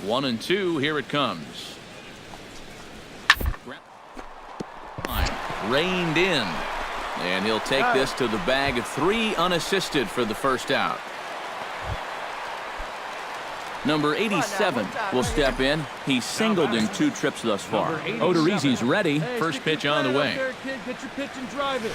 1-2. Here it comes. Reined in. And he'll take this to the bag of 3 unassisted for the first out. Number 87 will step in. He's singled in 2 trips thus far. Odorizzi's ready. First pitch on the way. Get your pitch and drive it.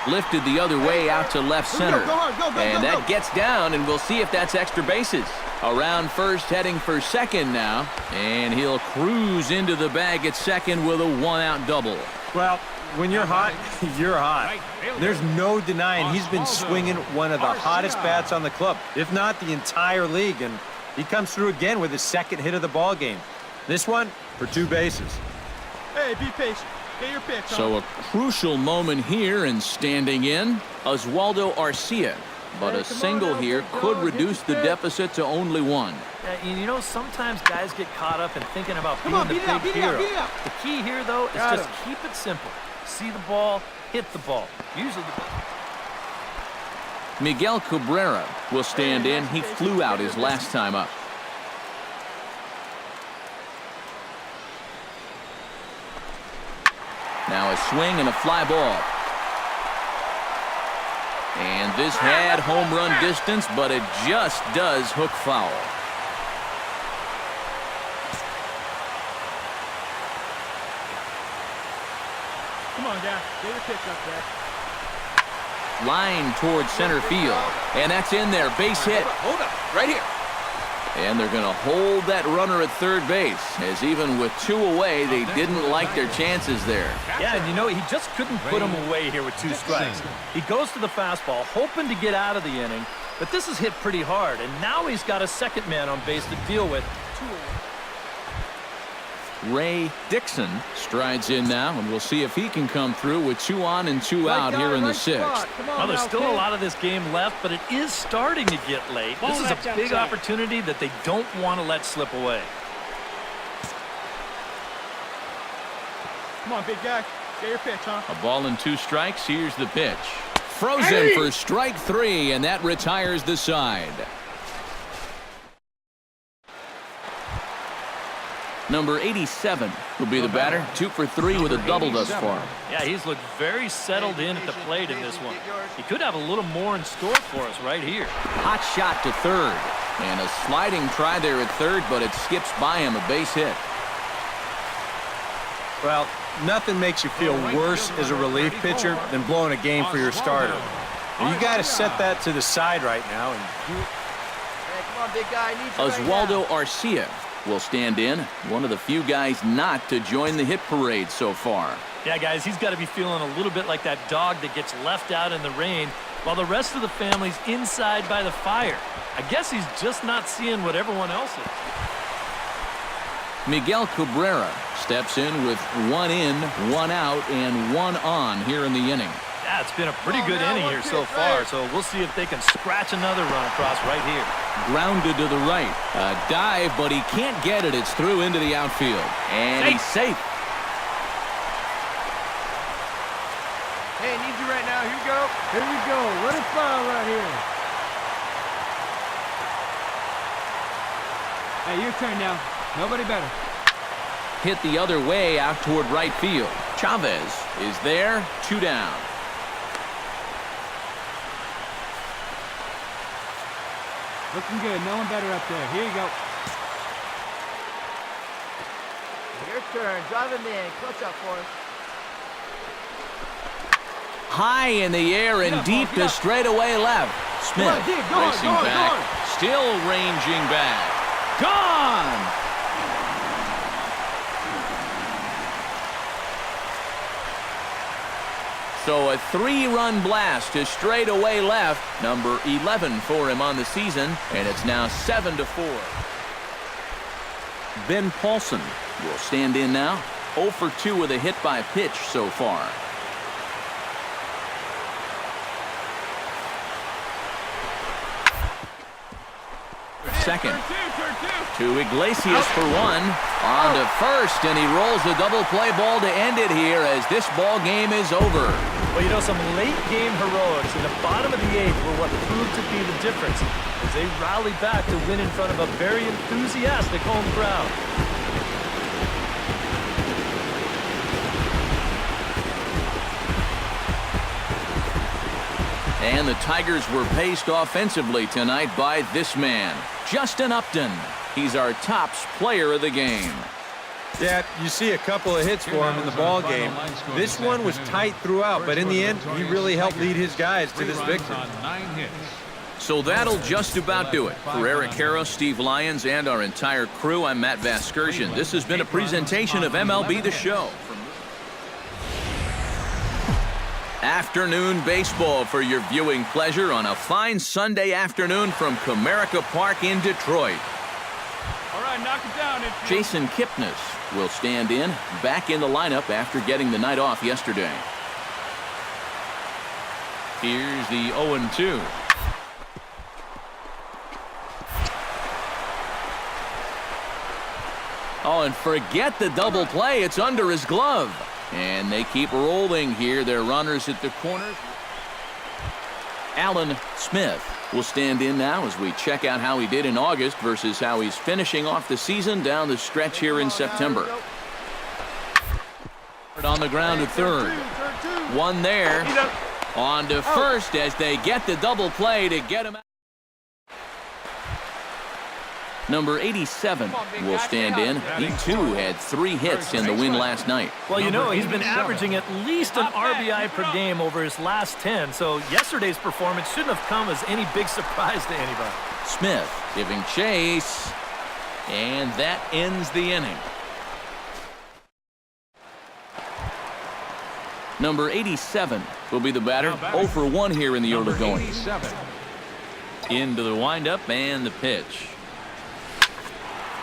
Lifted the other way out to left center. And that gets down, and we'll see if that's extra bases. Around first, heading for second now. And he'll cruise into the bag at second with a 1-out double. Well, when you're hot, you're hot. There's no denying he's been swinging one of the hottest bats on the club, if not the entire league, and he comes through again with his second hit of the ball game. This one for 2 bases. Hey, be patient. Get your pitch. So a crucial moment here, and standing in, Oswaldo Arcia. But a single here could reduce the deficit to only 1. You know, sometimes guys get caught up in thinking about being the big hero. The key here, though, is just keep it simple. See the ball, hit the ball. Usually Miguel Cabrera will stand in. He flew out his last time up. Now a swing and a fly ball. And this had home run distance, but it just does hook foul. Come on, Dad. Get your pitch up there. Line towards center field. And that's in there. Base hit. Hold up. Right here. And they're going to hold that runner at third base, as even with 2 away, they didn't like their chances there. Yeah, and you know, he just couldn't put him away here with 2 strikes. He goes to the fastball, hoping to get out of the inning, but this is hit pretty hard, and now he's got a second man on base to deal with. Ray Dixon strides in now, and we'll see if he can come through with 2 on and 2 out here in the 6th. Well, there's still a lot of this game left, but it is starting to get late. This is a big opportunity that they don't want to let slip away. Come on, big guy. Get your pitch, huh? A ball and 2 strikes. Here's the pitch. Frozen for strike 3, and that retires the side. Number 87 will be the batter. 2 for 3 with a double thus far. Yeah, he's looked very settled in at the plate in this one. He could have a little more in store for us right here. Hot shot to third. And a sliding try there at third, but it skips by him, a base hit. Well, nothing makes you feel worse as a relief pitcher than blowing a game for your starter. And you got to set that to the side right now. And Come on, big guy. Oswaldo Arcia will stand in. One of the few guys not to join the hit parade so far. Yeah, guys, he's got to be feeling a little bit like that dog that gets left out in the rain while the rest of the family's inside by the fire. I guess he's just not seeing what everyone else is. Miguel Cabrera steps in with 1 in, 1 out, and 1 on here in the inning. Yeah, it's been a pretty good inning here so far, so we'll see if they can scratch another run across right here. Grounded to the right. A dive, but he can't get it. It's through into the outfield. And he's safe. Hey, need you right now. Here we go. Here we go. Let it fire right here. Hey, your turn now. Nobody better. Hit the other way out toward right field. Chavez is there. 2 down. Looking good. No one better up there. Here you go. Your turn. Drive him in. Clutch up for us. High in the air and deep to straightaway left. Smith racing back. Still ranging back. Gone! So a 3-run blast to straightaway left. Number 11 for him on the season. And it's now 7-4. Ben Paulson will stand in now. 0 for 2 with a hit by pitch so far. Second. To Iglesias for one. On to first, and he rolls the double play ball to end it here as this ball game is over. Well, you know, some late game heroics in the bottom of the eighth were what proved to be the difference as they rallied back to win in front of a very enthusiastic home crowd. And the Tigers were paced offensively tonight by this man, Justin Upton. He's our tops player of the game. Yeah, you see a couple of hits for him in the ball game. This one was tight throughout, but in the end, he really helped lead his guys to this victory. So that'll just about do it. For Eric Harrow, Steve Lyons, and our entire crew, I'm Matt Vasgersian. This has been a presentation of MLB The Show. Afternoon baseball for your viewing pleasure on a fine Sunday afternoon from Comerica Park in Detroit. All right, knock it down. Jason Kipnis will stand in, back in the lineup after getting the night off yesterday. Here's the 0-2. Oh, and forget the double play. It's under his glove. And they keep rolling here. Their runners at the corners. Alan Smith will stand in now as we check out how he did in August versus how he's finishing off the season down the stretch here in September. On the ground at third. One there. On to first as they get the double play to get him out. Number 87 will stand in. He, too, had 3 hits in the win last night. Well, you know, he's been averaging at least an RBI per game over his last 10, so yesterday's performance shouldn't have come as any big surprise to anybody. Smith giving chase, and that ends the inning. Number 87 will be the batter. 0 for 1 here in the early going. Into the windup and the pitch.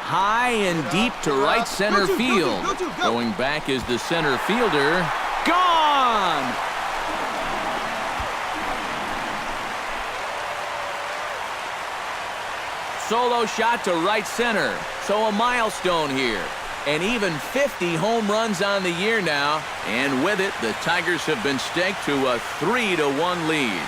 High and deep to right center field. Going back is the center fielder. Gone! Solo shot to right center. So a milestone here. And even 50 home runs on the year now. And with it, the Tigers have been staked to a 3-1 lead.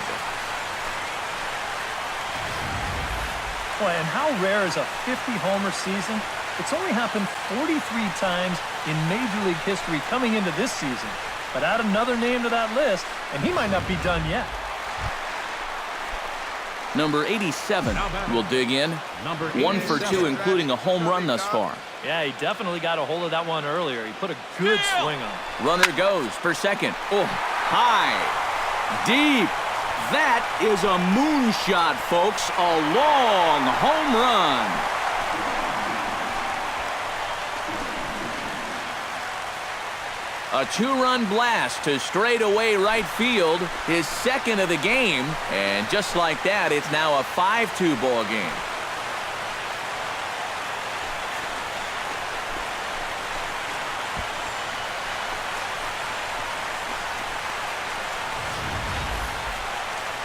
Boy, and how rare is a 50-homer season? It's only happened 43 times in Major League history coming into this season. But add another name to that list, and he might not be done yet. Number 87 will dig in. 1 for 2, including a home run thus far. Yeah, he definitely got a hold of that one earlier. He put a good swing on it. Runner goes for second. Oh, high, deep. That is a moonshot, folks. A long home run. A 2-run blast to straightaway right field, his second of the game. And just like that, it's now a 5-2 ball game.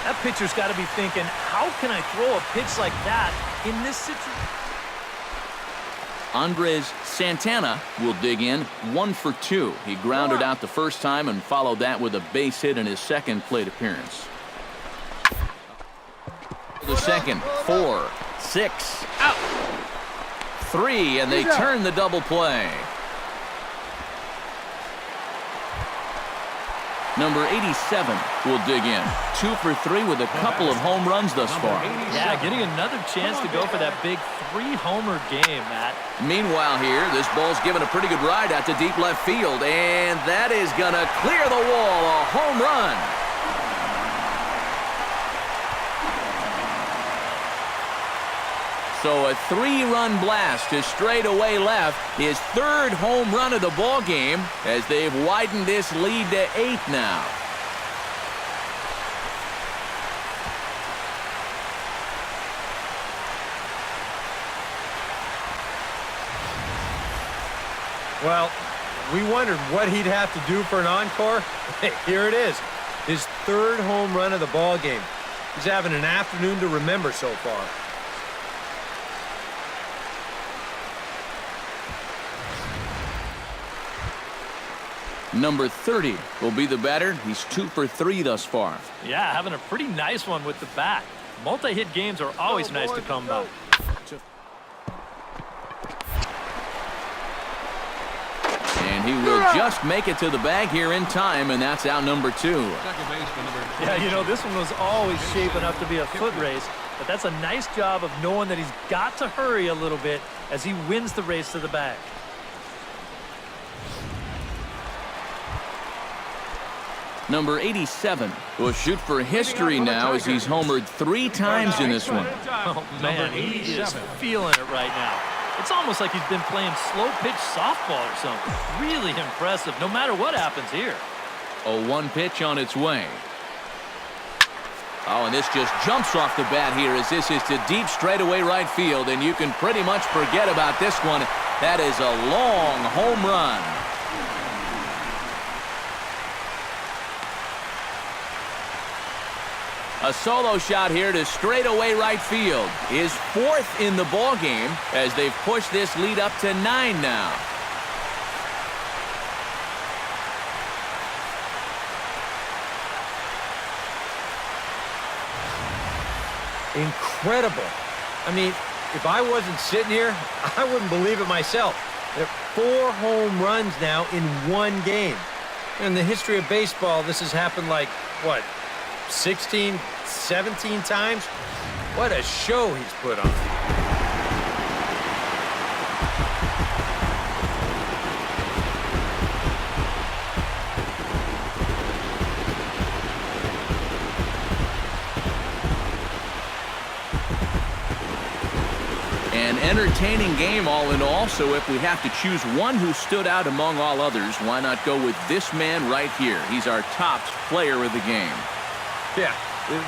That pitcher's got to be thinking, how can I throw a pitch like that in this situation? Andres Santana will dig in. 1 for 2. He grounded out the first time and followed that with a base hit in his second plate appearance. The second, 4, 6, out. 3, and they turn the double play. Number 87 will dig in. 2 for 3 with a couple of home runs thus far. Yeah, getting another chance to go for that big 3-homer game, Matt. Meanwhile here, this ball's given a pretty good ride out to deep left field, and that is going to clear the wall. A home run. So a 3-run blast to straightaway left, his 3rd home run of the ball game as they've widened this lead to 8 now. Well, we wondered what he'd have to do for an encore. Here it is, his 3rd home run of the ball game. He's having an afternoon to remember so far. Number 30 will be the batter. He's 2 for 3 thus far. Yeah, having a pretty nice one with the bat. Multi-hit games are always nice to come by. And he will just make it to the bag here in time, and that's out number 2. Yeah, you know, this one was always shaping up to be a foot race, but that's a nice job of knowing that he's got to hurry a little bit as he wins the race to the bag. Number 87 will shoot for history now as he's homered 3 times in this one. Oh, man, he is feeling it right now. It's almost like he's been playing slow-pitch softball or something. Really impressive, no matter what happens here. A 1 pitch on its way. Oh, and this just jumps off the bat here as this is to deep straightaway right field, and you can pretty much forget about this one. That is a long home run. A solo shot here to straightaway right field. His 4th in the ball game as they've pushed this lead up to 9 now. Incredible. I mean, if I wasn't sitting here, I wouldn't believe it myself. There are 4 home runs now in 1 game. In the history of baseball, this has happened like, what, 16, 17 times? What a show he's put on. An entertaining game all in all, so if we have to choose one who stood out among all others, why not go with this man right here? He's our top player of the game. Yeah,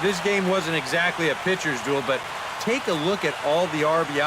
this game wasn't exactly a pitcher's duel, but take a look at all the RBI.